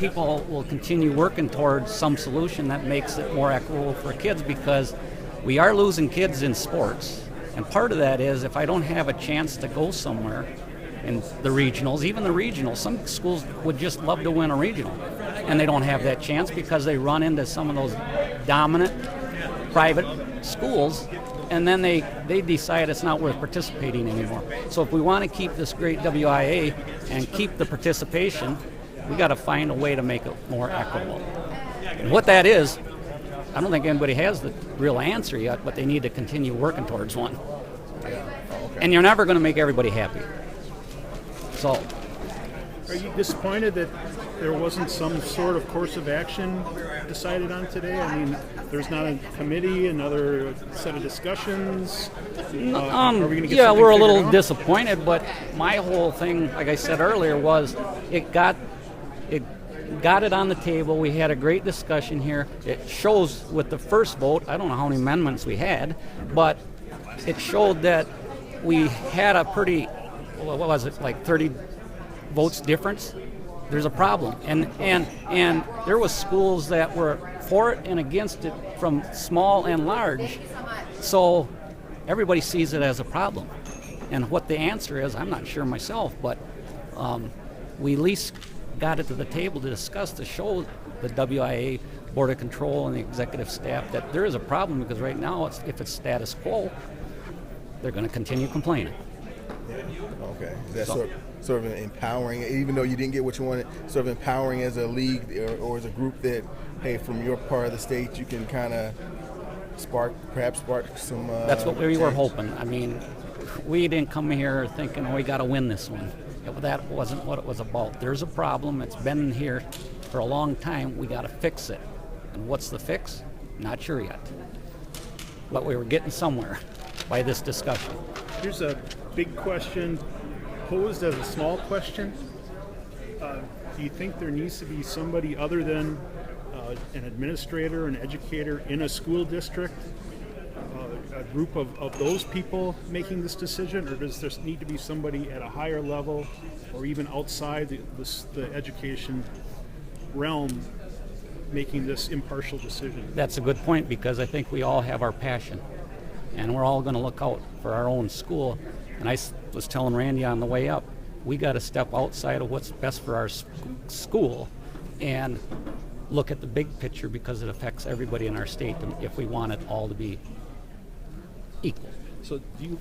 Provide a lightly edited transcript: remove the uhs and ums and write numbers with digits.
people will continue working towards some solution that makes it more equitable for kids, because we are losing kids in sports. And part of that is if I don't have a chance to go somewhere in the regionals, even the regionals, some schools would just love to win a regional, and they don't have that chance because they run into some of those dominant private schools, and then they decide it's not worth participating anymore. So if we want to keep this great WIA and keep the participation, we got to find a way to make it more equitable. And what that is, I don't think anybody has the real answer yet, but they need to continue working towards one. And you're never going to make everybody happy. So, are you disappointed that there wasn't some sort of course of action decided on today? I mean, there's not a committee, another set of discussions. Are we going to get yeah, we're a little out? disappointed, but my whole thing, like I said earlier, was it got it on the table. We had a great discussion here. It shows with the first vote, I don't know how many amendments we had, but it showed that we had a pretty, what was it, like 30 votes difference. There's a problem, and there was schools that were for it and against it, from small and large. So everybody sees it as a problem, and what the answer is, I'm not sure myself, but we at least got it to the table to discuss, to show the WIA Board of Control and the executive staff that there is a problem, because right now, if it's status quo, they're going to continue complaining. Okay. Is that sort of empowering, even though you didn't get what you wanted, sort of empowering as a league or as a group that, hey, from your part of the state, you can kind of spark some... That's what we were hoping. I mean, we didn't come here thinking, oh, we got to win this one. That wasn't what it was about. There's a problem. It's been here for a long time. We got to fix it. And what's the fix? Not sure yet. But we were getting somewhere by this discussion. Here's a big question posed as a small question. Do you think there needs to be somebody other than an administrator, an educator in a school district, a group of those people making this decision, or does there need to be somebody at a higher level or even outside the education realm making this impartial decision? That's a good point, because I think we all have our passion, and we're all going to look out for our own school. And I was telling Randy on the way up, we got to step outside of what's best for our school and look at the big picture, because it affects everybody in our state if we want it all to be equal. So do you